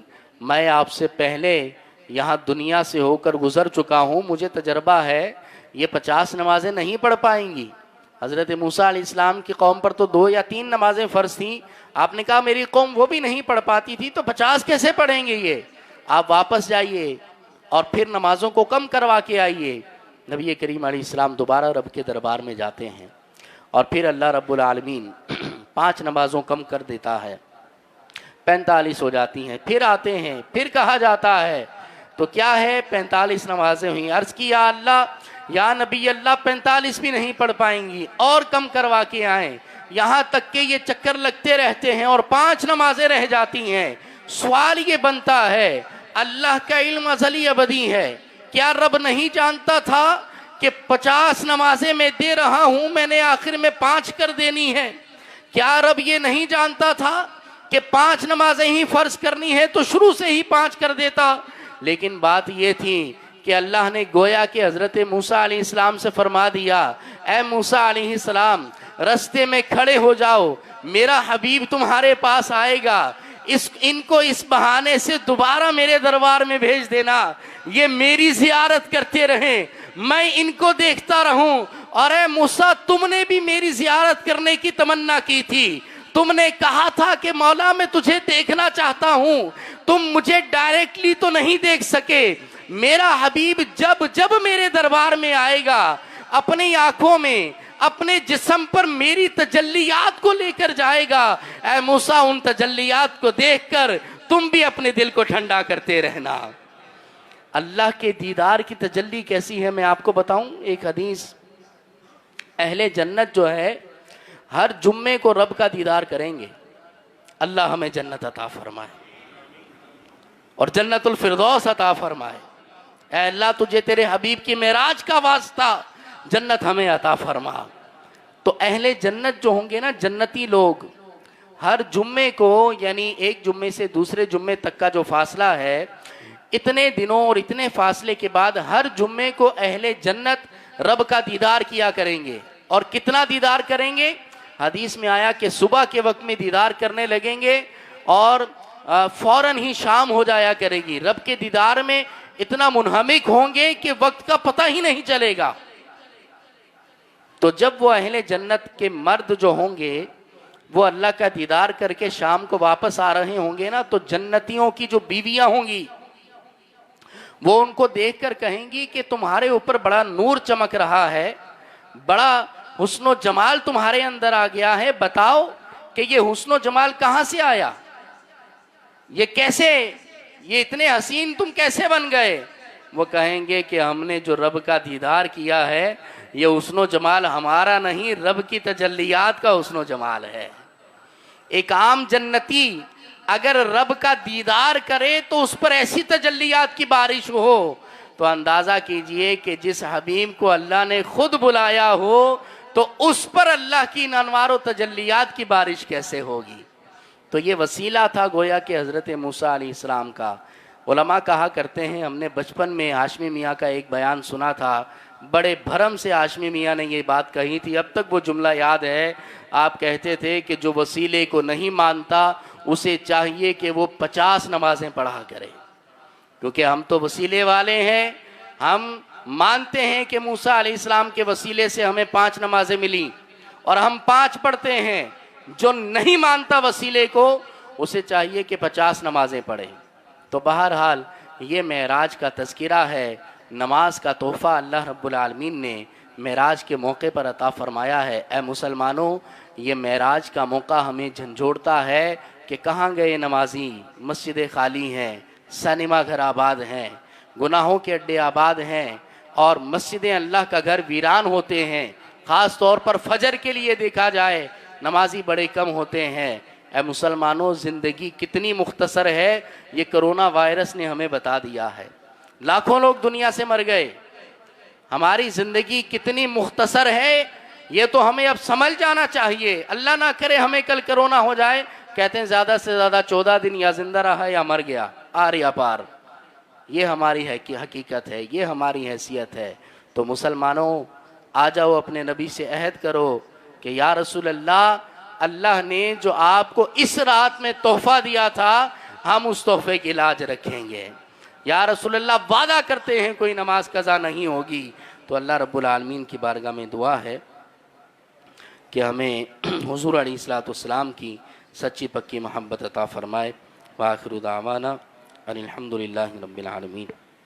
A: मैं आपसे पहले यहाँ दुनिया से होकर गुज़र चुका हूँ, मुझे तजर्बा है ये 50 नमाज़ें नहीं पढ़ पाएंगी। हज़रत मूसा अलैहिस्सलाम की कौम पर तो 2 या 3 नमाज़ें फ़र्ज़ थीं। आपने कहा मेरी कौम वो भी नहीं पढ़ पाती थी, तो 50 कैसे पढ़ेंगे ये? आप वापस जाइए और फिर नमाज़ों को कम करवा के आइए। नबी करीम अलैहिस्सलाम दोबारा रब के दरबार में जाते हैं और फिर अल्लाह रब्बुल आलमीन 5 नमाज़ों कम कर देता है, 45 हो जाती हैं। फिर आते हैं, फिर कहा जाता है तो क्या है, 45 नमाजें हुई। अर्ज़ किया अल्लाह, या नबी अल्लाह 45 भी नहीं पढ़ पाएंगी, और कम करवा के आए। यहाँ तक के ये चक्कर लगते रहते हैं और 5 नमाजें रह जाती हैं। सवाल ये बनता है, अल्लाह का इल्म अज़ली अबदी है, क्या रब नहीं जानता था कि 50 नमाजें मैं दे रहा हूं, मैंने आखिर में 5 कर देनी है? क्या रब ये नहीं जानता था कि 5 नमाजें ही फर्ज करनी है, तो शुरू से ही 5 कर देता? लेकिन बात ये थी कि अल्लाह ने गोया कि हजरत मूसा अलैहिस्सलाम से फरमा दिया, ए मूसा अलैहिस्सलाम, रास्ते में खड़े हो जाओ, मेरा हबीब तुम्हारे पास आएगा, इनको इस बहाने से दोबारा मेरे दरबार में भेज देना, ये मेरी जियारत करते रहें, मैं इनको देखता रहूं। और ए मूसा, तुमने भी मेरी जियारत करने की तमन्ना की थी, तुमने कहा था कि मौला मैं तुझे देखना चाहता हूं, तुम मुझे डायरेक्टली तो नहीं देख सके, मेरा हबीब जब जब मेरे दरबार में आएगा, अपनी आंखों में, अपने जिस्म पर मेरी तजल्लियात को लेकर जाएगा। ऐ मूसा, उन तजल्लियात को देखकर तुम भी अपने दिल को ठंडा करते रहना। अल्लाह के दीदार की तजल्ली कैसी है मैं आपको बताऊं। एक हदीस, अहले जन्नत जो है हर जुम्मे को रब का दीदार करेंगे। अल्लाह हमें जन्नत अता फरमाए और जन्नतुल फिरदौस अता फरमाए। ऐ अल्लाह, तुझे तेरे हबीब की मेराज का वास्ता, जन्नत हमें अता फरमा। तो अहले जन्नत जो होंगे ना, जन्नती लोग, हर जुम्मे को, यानी एक जुम्मे से दूसरे जुम्मे तक का जो फासला है, इतने दिनों और इतने फासले के बाद हर जुम्मे को अहले जन्नत रब का दीदार किया करेंगे। और कितना दीदार करेंगे? हदीस में आया कि सुबह के वक्त में दीदार करने लगेंगे और फौरन ही शाम हो जाया करेगी। रब के दीदार में इतना मुनहमिक होंगे कि वक्त का पता ही नहीं चलेगा। तो जब वो अहले जन्नत के मर्द जो होंगे वो अल्लाह का दीदार करके शाम को वापस आ रहे होंगे ना, तो जन्नतियों की जो बीवियां होंगी वो उनको देखकर कहेंगी कि तुम्हारे ऊपर बड़ा नूर चमक रहा है, बड़ा हुस्नो जमाल तुम्हारे अंदर आ गया है, बताओ कि ये हुस्नो जमाल कहाँ से आया, ये कैसे, ये इतने हसीन तुम कैसे बन गए? वो कहेंगे कि हमने जो रब का दीदार किया है, ये हुस्नो जमाल हमारा नहीं, रब की तजल्लियात का हुस्नो जमाल है। एक आम जन्नती अगर रब का दीदार करे तो उस पर ऐसी तजल्लियात की बारिश हो, तो अंदाजा कीजिए कि जिस हबीब को अल्लाह ने खुद बुलाया हो तो उस पर अल्लाह की अनवार व तजल्लियात की बारिश कैसे होगी। तो ये वसीला था गोया कि हज़रत मूसा अलैहिस्सलाम का। उलमा कहा करते हैं, हमने बचपन में हाशमी मियाँ का एक बयान सुना था, बड़े भरम से हाशमी मियाँ ने ये बात कही थी, अब तक वो जुमला याद है। आप कहते थे कि जो वसीले को नहीं मानता उसे चाहिए कि वो 50 नमाजें पढ़ा करे, क्योंकि हम तो वसीले वाले हैं, हम मानते हैं कि मूसा अलैहिस्सलाम के वसीले से हमें 5 नमाजें मिली और हम 5 पढ़ते हैं। जो नहीं मानता वसीले को, उसे चाहिए कि 50 नमाजें पढ़े। तो बहरहाल ये मेराज का तज़किरा है, नमाज का तोहफ़ा अल्लाह रब्बुल आलमीन ने मेराज के मौके पर अता फरमाया है। ए मुसलमानों, ये मेराज का मौका हमें झंझोड़ता है कि कहाँ गए नमाजी, मस्जिदें खाली हैं, सिनेमा घर आबाद हैं, गुनाहों के अड्डे आबाद हैं और मस्जिदें अल्लाह का घर वीरान होते हैं। ख़ास तौर पर फजर के लिए देखा जाए नमाजी बड़े कम होते हैं। ए मुसलमानों, ज़िंदगी कितनी मुख्तसर है ये कोरोना वायरस ने हमें बता दिया है। लाखों लोग दुनिया से मर गए, हमारी ज़िंदगी कितनी मुख्तसर है ये तो हमें अब समझ जाना चाहिए। अल्लाह ना करे हमें कल कोरोना हो जाए, कहते हैं ज़्यादा से ज़्यादा 14 दिन या जिंदा रहा या मर गया, आर या पार। ये हमारी है कि हकीकत है, ये हमारी हैसियत है। तो मुसलमानों, आ जाओ, अपने नबी से अहद करो कि या रसूल अल्लाह, अल्लाह ने जो आपको इस रात में तोहफ़ा दिया था, हम उस तोहफे की लाज रखेंगे। या रसूल अल्लाह, वादा करते हैं कोई नमाज कज़ा नहीं होगी। तो अल्लाह रब्बुल आलमीन की बारगाह में दुआ है कि हमें हुज़ूर अलैहिस्सलाम की सच्ची पक्की मोहब्बत अता फ़रमाए। व आखिरु दावाना अनिल हम्दुलिल्लाहि रब्बिल आलमीन।